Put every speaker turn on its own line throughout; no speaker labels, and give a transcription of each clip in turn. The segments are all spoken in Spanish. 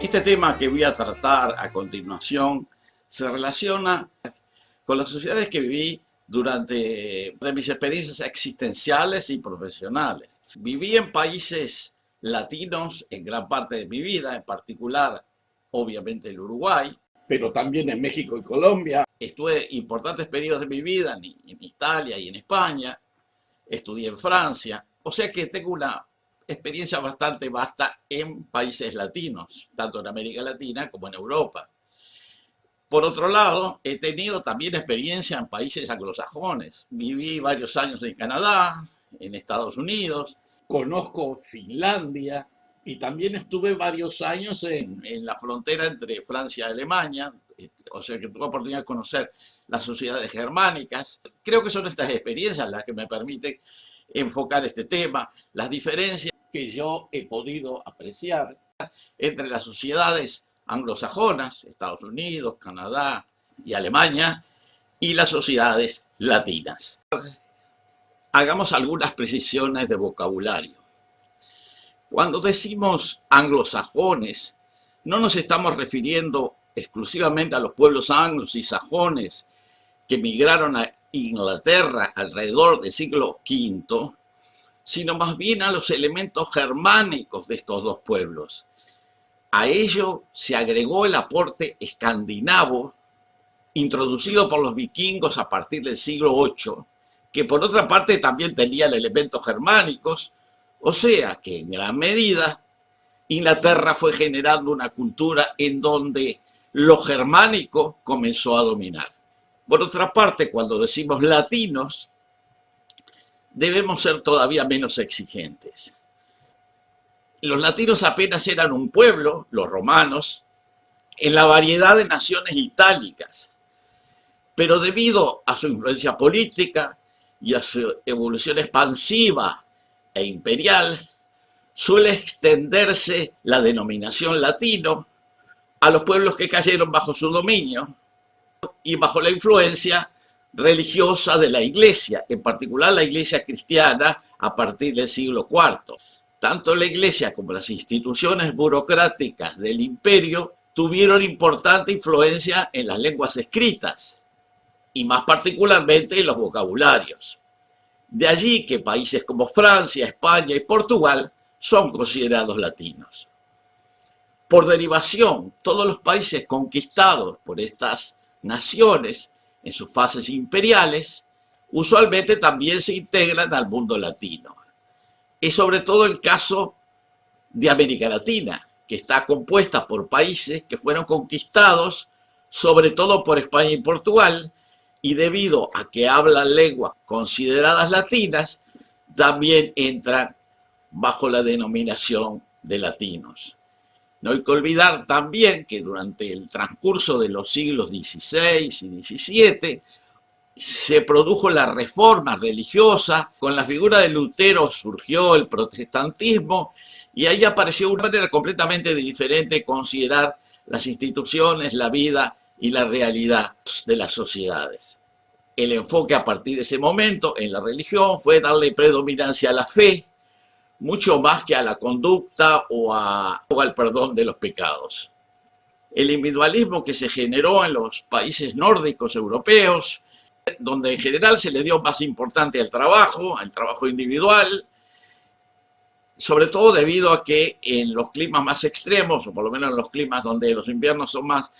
Este tema que voy a tratar a continuación se relaciona con las sociedades que viví durante mis experiencias existenciales y profesionales. Viví en países latinos en gran parte de mi vida, en particular, obviamente, el Uruguay, pero también en México y Colombia. Estuve importantes periodos de mi vida en Italia y en España. Estudié en Francia. O sea que tengo una experiencia bastante vasta en países latinos, tanto en América Latina como en Europa. Por otro lado, he tenido también experiencia en países anglosajones. Viví varios años en Canadá, en Estados Unidos, conozco Finlandia y también estuve varios años en la frontera entre Francia y Alemania, o sea que tuve oportunidad de conocer las sociedades germánicas. Creo que son estas experiencias las que me permiten enfocar este tema, las diferencias que yo he podido apreciar entre las sociedades anglosajonas, Estados Unidos, Canadá y Alemania, y las sociedades latinas. Hagamos algunas precisiones de vocabulario. Cuando decimos anglosajones, no nos estamos refiriendo exclusivamente a los pueblos anglos y sajones que migraron a Inglaterra alrededor del siglo V, sino más bien a los elementos germánicos de estos dos pueblos. A ello se agregó el aporte escandinavo introducido por los vikingos a partir del siglo VIII, que por otra parte también tenían elementos germánicos, o sea que en gran medida Inglaterra fue generando una cultura en donde lo germánico comenzó a dominar. Por otra parte, cuando decimos latinos, debemos ser todavía menos exigentes. Los latinos apenas eran un pueblo, los romanos, en la variedad de naciones itálicas, pero debido a su influencia política y a su evolución expansiva e imperial, suele extenderse la denominación latino a los pueblos que cayeron bajo su dominio y bajo la influencia religiosa de la Iglesia, en particular la Iglesia cristiana a partir del siglo IV. Tanto la Iglesia como las instituciones burocráticas del imperio tuvieron importante influencia en las lenguas escritas y más particularmente en los vocabularios. De allí que países como Francia, España y Portugal son considerados latinos. Por derivación, todos los países conquistados por estas naciones en sus fases imperiales usualmente también se integran al mundo latino. Es sobre todo el caso de América Latina, que está compuesta por países que fueron conquistados sobre todo por España y Portugal, y debido a que hablan lenguas consideradas latinas, también entran bajo la denominación de latinos. No hay que olvidar también que durante el transcurso de los siglos XVI y XVII se produjo la reforma religiosa, con la figura de Lutero surgió el protestantismo y ahí apareció una manera completamente diferente de considerar las instituciones, la vida y la realidad de las sociedades. El enfoque a partir de ese momento en la religión fue darle predominancia a la fe, mucho más que a la conducta o al perdón de los pecados. El individualismo que se generó en los países nórdicos europeos, donde en general se le dio más importancia al trabajo individual, sobre todo debido a que en los climas más extremos, o por lo menos en los climas donde los inviernos son más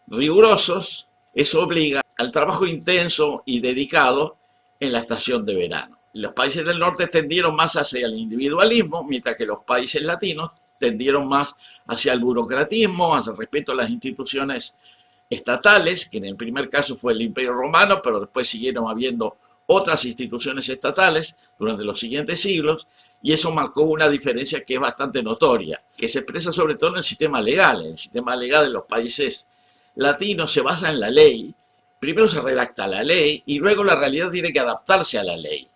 rigurosos, eso obliga al trabajo intenso y dedicado en la estación de verano. Los países del norte tendieron más hacia el individualismo, mientras que los países latinos tendieron más hacia el burocratismo, hacia el respeto a las instituciones estatales, que en el primer caso fue el Imperio Romano, pero después siguieron habiendo otras instituciones estatales durante los siguientes siglos, y eso marcó una diferencia que es bastante notoria, que se expresa sobre todo en el sistema legal. El sistema legal de los países latinos se basa en la ley. Primero se redacta la ley y luego la realidad tiene que adaptarse a la ley.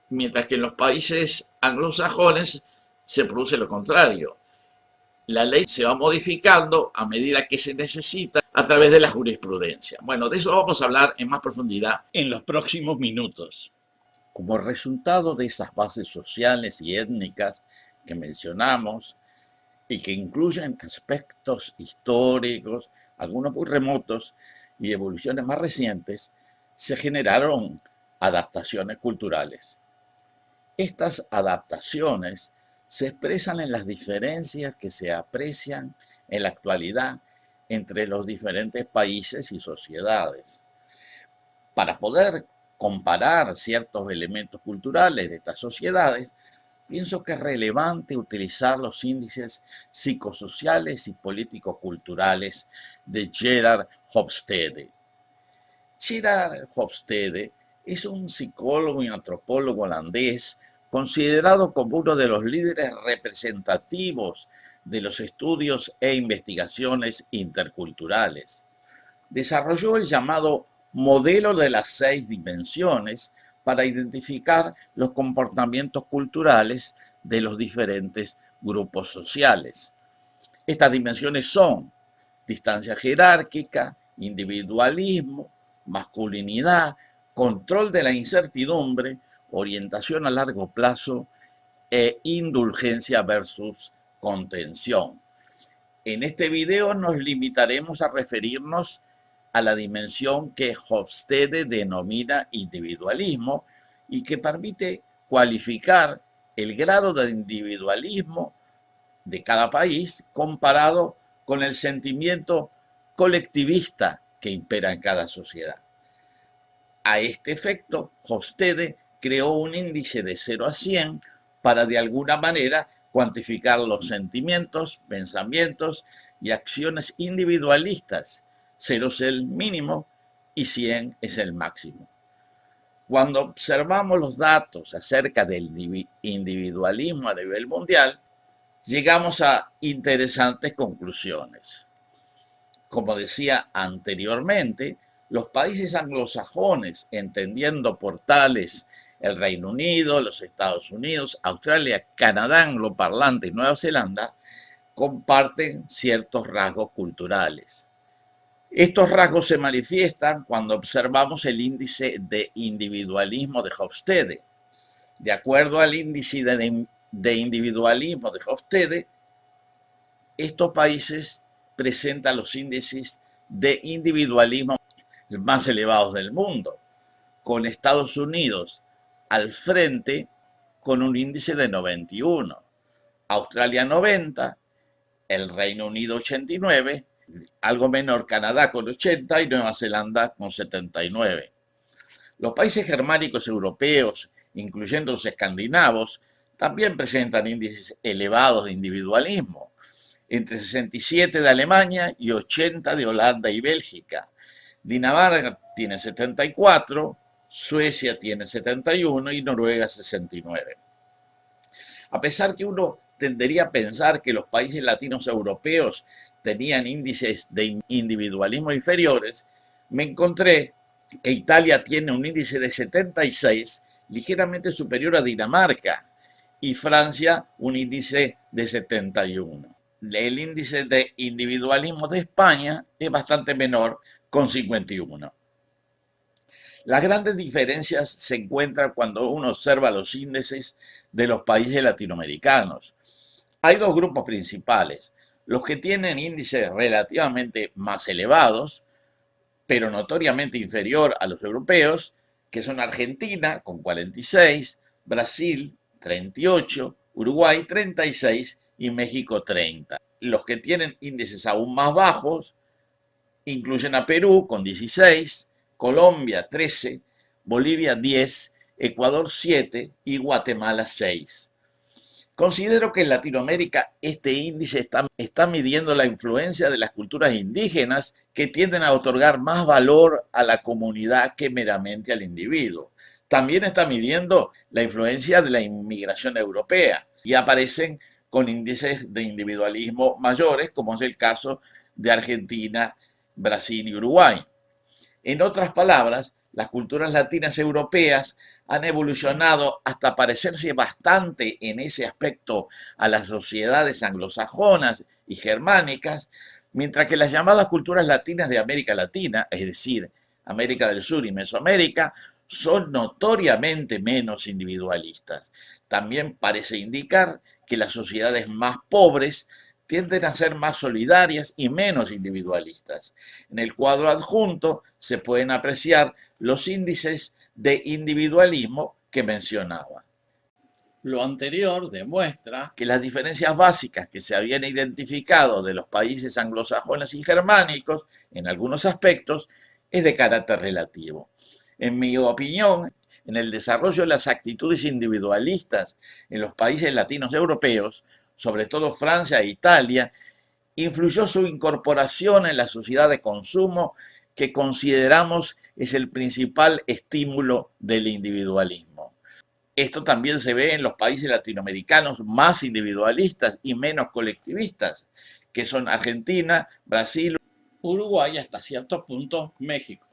Mientras que en los países anglosajones se produce lo contrario. La ley se va modificando a medida que se necesita a través de la jurisprudencia. Bueno, de eso vamos a hablar en más profundidad en los próximos minutos. Como resultado de esas bases sociales y étnicas que mencionamos, y que incluyen aspectos históricos, algunos muy remotos y evoluciones más recientes, se generaron adaptaciones culturales. Estas adaptaciones se expresan en las diferencias que se aprecian en la actualidad entre los diferentes países y sociedades. Para poder comparar ciertos elementos culturales de estas sociedades, pienso que es relevante utilizar los índices psicosociales y político-culturales de Gerard Hofstede. Gerard Hofstede es un psicólogo y antropólogo holandés considerado como uno de los líderes representativos de los estudios e investigaciones interculturales. Desarrolló el llamado modelo de las 6 dimensiones para identificar los comportamientos culturales de los diferentes grupos sociales. Estas dimensiones son distancia jerárquica, individualismo, masculinidad, control de la incertidumbre, orientación a largo plazo e indulgencia versus contención. En este video nos limitaremos a referirnos a la dimensión que Hofstede denomina individualismo y que permite cualificar el grado de individualismo de cada país comparado con el sentimiento colectivista que impera en cada sociedad. A este efecto, Hofstede creó un índice de 0 a 100 para de alguna manera cuantificar los sentimientos, pensamientos y acciones individualistas. 0 es el mínimo y 100 es el máximo. Cuando observamos los datos acerca del individualismo a nivel mundial, llegamos a interesantes conclusiones. Como decía anteriormente, los países anglosajones, entendiendo por tales el Reino Unido, los Estados Unidos, Australia, Canadá angloparlante y Nueva Zelanda, comparten ciertos rasgos culturales. Estos rasgos se manifiestan cuando observamos el índice de individualismo de Hofstede. De acuerdo al índice de individualismo de Hofstede, estos países presentan los índices de individualismo más elevados del mundo, con Estados Unidos al frente con un índice de 91, Australia 90, el Reino Unido 89, algo menor Canadá con 80 y Nueva Zelanda con 79. Los países germánicos europeos, incluyendo los escandinavos, también presentan índices elevados de individualismo, entre 67 de Alemania y 80 de Holanda y Bélgica. Dinamarca tiene 74, Suecia tiene 71 y Noruega 69. A pesar que uno tendería a pensar que los países latinos europeos tenían índices de individualismo inferiores, me encontré que Italia tiene un índice de 76, ligeramente superior a Dinamarca, y Francia un índice de 71. El índice de individualismo de España es bastante menor, con 51. Las grandes diferencias se encuentran cuando uno observa los índices de los países latinoamericanos. Hay 2 grupos principales: los que tienen índices relativamente más elevados, pero notoriamente inferior a los europeos, que son Argentina con 46, Brasil 38, Uruguay 36 y México 30. Los que tienen índices aún más bajos incluyen a Perú con 16, Colombia 13, Bolivia 10, Ecuador 7 y Guatemala 6. Considero que en Latinoamérica este índice está midiendo la influencia de las culturas indígenas, que tienden a otorgar más valor a la comunidad que meramente al individuo. También está midiendo la influencia de la inmigración europea y aparecen con índices de individualismo mayores, como es el caso de Argentina, Brasil y Uruguay. En otras palabras, las culturas latinas europeas han evolucionado hasta parecerse bastante en ese aspecto a las sociedades anglosajonas y germánicas, mientras que las llamadas culturas latinas de América Latina, es decir, América del Sur y Mesoamérica, son notoriamente menos individualistas. También parece indicar que las sociedades más pobres
tienden a ser más solidarias y menos individualistas. En el cuadro adjunto se pueden apreciar los índices de individualismo que mencionaba.
Lo anterior demuestra
que las diferencias básicas que se habían identificado de los países anglosajones y germánicos, en algunos aspectos, es de carácter relativo. En mi opinión, en el desarrollo de las actitudes individualistas en los países latinos europeos, sobre todo Francia e Italia, influyó su incorporación en la sociedad de consumo que consideramos es el principal estímulo del individualismo. Esto también se ve en los países latinoamericanos más individualistas y menos colectivistas, que son Argentina, Brasil,
Uruguay y hasta cierto punto México.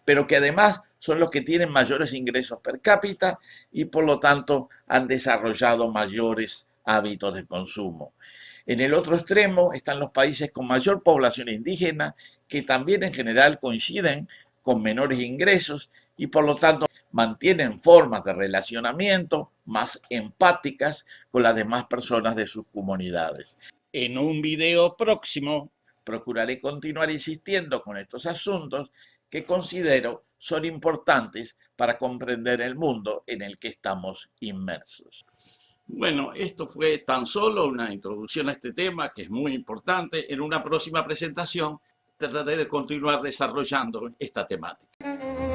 Pero que además son los que tienen mayores ingresos per cápita y por lo tanto han desarrollado mayores hábitos de consumo. En el otro extremo están los países con mayor población indígena, que también en general coinciden con menores ingresos y por lo tanto mantienen formas de relacionamiento más empáticas con las demás personas de sus comunidades.
En un video próximo
procuraré continuar insistiendo con estos asuntos que considero son importantes para comprender el mundo en el que estamos inmersos.
Bueno, esto fue tan solo una introducción a este tema que es muy importante. En una próxima presentación trataré de continuar desarrollando esta temática.